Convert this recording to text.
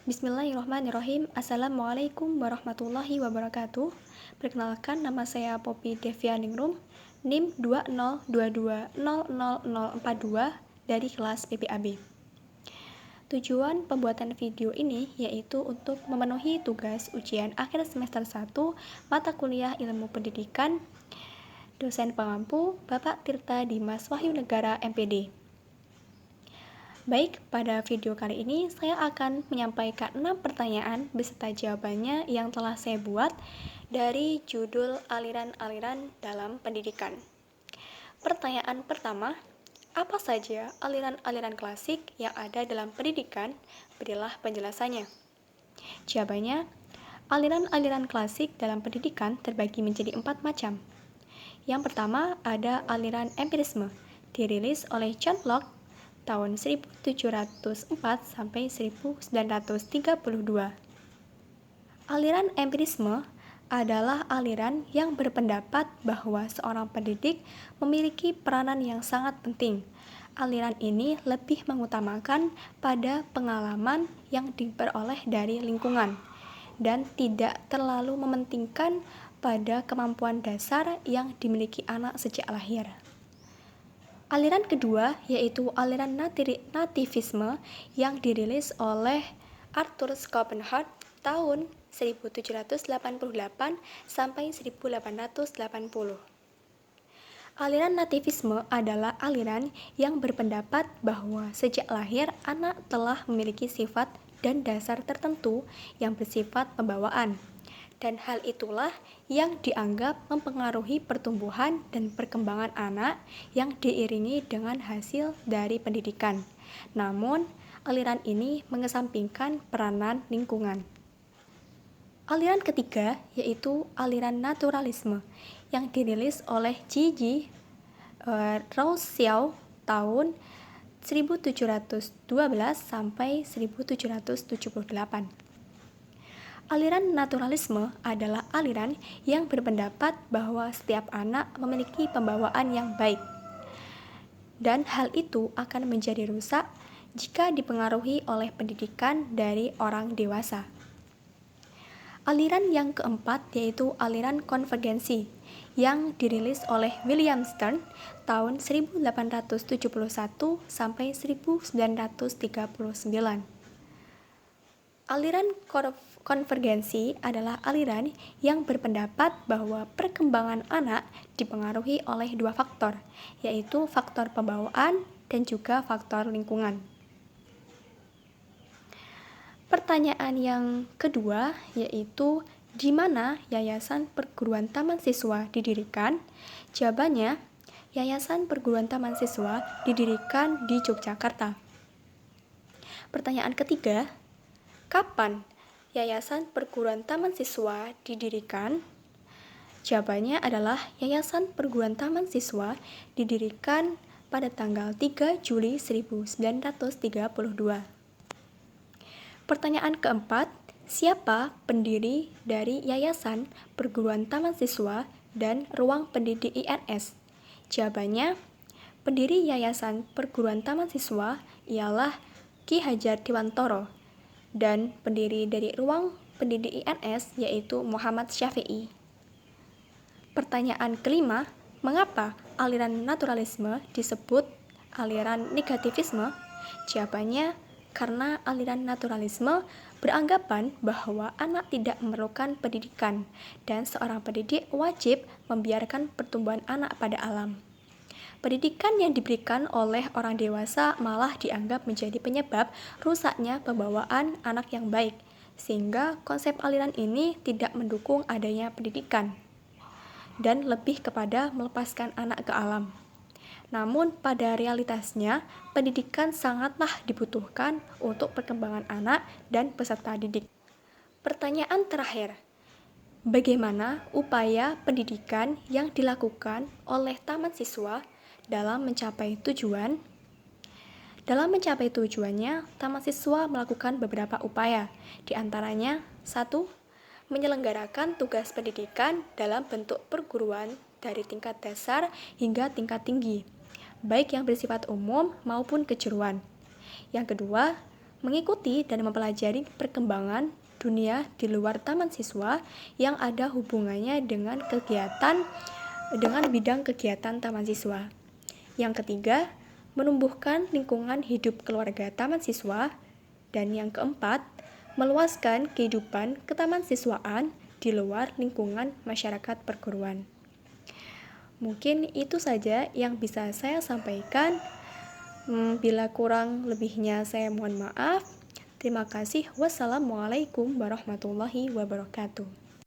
Bismillahirrahmanirrahim. Assalamualaikum warahmatullahi wabarakatuh. Perkenalkan, nama saya Poppy Devianingrum, NIM 2022000042 dari kelas PPAB. Tujuan pembuatan video ini yaitu untuk memenuhi tugas ujian akhir semester 1 mata kuliah Ilmu Pendidikan dosen pengampu Bapak Tirta Dimas Wahyu Negara MPD. Baik, pada video kali ini saya akan menyampaikan 6 pertanyaan beserta jawabannya yang telah saya buat dari judul aliran-aliran dalam pendidikan. Pertanyaan pertama, apa saja aliran-aliran klasik yang ada dalam pendidikan? Berilah penjelasannya. Jawabannya, aliran-aliran klasik dalam pendidikan terbagi menjadi 4 macam. Yang pertama ada aliran empirisme, dirilis oleh John Locke tahun 1704 sampai 1932. Aliran empirisme adalah aliran yang berpendapat bahwa seorang pendidik memiliki peranan yang sangat penting. Aliran ini lebih mengutamakan pada pengalaman yang diperoleh dari lingkungan dan tidak terlalu mementingkan pada kemampuan dasar yang dimiliki anak sejak lahir. Aliran kedua yaitu aliran nativisme yang dirilis oleh Arthur Schopenhauer tahun 1788 sampai 1880. Aliran nativisme adalah aliran yang berpendapat bahwa sejak lahir anak telah memiliki sifat dan dasar tertentu yang bersifat pembawaan. Dan hal itulah yang dianggap mempengaruhi pertumbuhan dan perkembangan anak yang diiringi dengan hasil dari pendidikan. Namun, aliran ini mengesampingkan peranan lingkungan. Aliran ketiga yaitu aliran naturalisme yang dirilis oleh Gigi Rousseau tahun 1712 sampai 1778. Aliran naturalisme adalah aliran yang berpendapat bahwa setiap anak memiliki pembawaan yang baik, dan hal itu akan menjadi rusak jika dipengaruhi oleh pendidikan dari orang dewasa. Aliran yang keempat yaitu aliran konvergensi yang dirilis oleh William Stern tahun 1871 sampai 1939. Aliran konvergensi adalah aliran yang berpendapat bahwa perkembangan anak dipengaruhi oleh dua faktor, yaitu faktor pembawaan dan juga faktor lingkungan. Pertanyaan yang kedua yaitu di mana Yayasan Perguruan Taman Siswa didirikan? Jawabannya, Yayasan Perguruan Taman Siswa didirikan di Yogyakarta. Pertanyaan ketiga, kapan Yayasan Perguruan Taman Siswa didirikan? Jawabannya adalah Yayasan Perguruan Taman Siswa didirikan pada tanggal 3 Juli 1932. Pertanyaan keempat, siapa pendiri dari Yayasan Perguruan Taman Siswa dan Ruang Pendidik INS? Jawabannya, pendiri Yayasan Perguruan Taman Siswa ialah Ki Hajar Dewantoro, dan pendiri dari Ruang Pendidik INS yaitu Muhammad Syafi'i. Pertanyaan kelima, mengapa aliran naturalisme disebut aliran negativisme? Jawabannya, karena aliran naturalisme beranggapan bahwa anak tidak memerlukan pendidikan dan seorang pendidik wajib membiarkan pertumbuhan anak pada alam. Pendidikan yang diberikan oleh orang dewasa malah dianggap menjadi penyebab rusaknya pembawaan anak yang baik, sehingga konsep aliran ini tidak mendukung adanya pendidikan dan lebih kepada melepaskan anak ke alam. Namun pada realitasnya, pendidikan sangatlah dibutuhkan untuk perkembangan anak dan peserta didik. Pertanyaan terakhir, bagaimana upaya pendidikan yang dilakukan oleh taman siswa dalam mencapai tujuan? Dalam mencapai tujuannya, taman siswa melakukan beberapa upaya, di antaranya 1. Menyelenggarakan tugas pendidikan dalam bentuk perguruan dari tingkat dasar hingga tingkat tinggi, baik yang bersifat umum maupun kejuruan. Yang kedua, mengikuti dan mempelajari perkembangan dunia di luar taman siswa yang ada hubungannya dengan bidang kegiatan taman siswa. Yang ketiga, menumbuhkan lingkungan hidup keluarga taman siswa. Dan yang keempat, meluaskan kehidupan ketaman siswaan di luar lingkungan masyarakat perguruan. Mungkin itu saja yang bisa saya sampaikan. Bila kurang lebihnya saya mohon maaf. Terima kasih. Wassalamualaikum warahmatullahi wabarakatuh.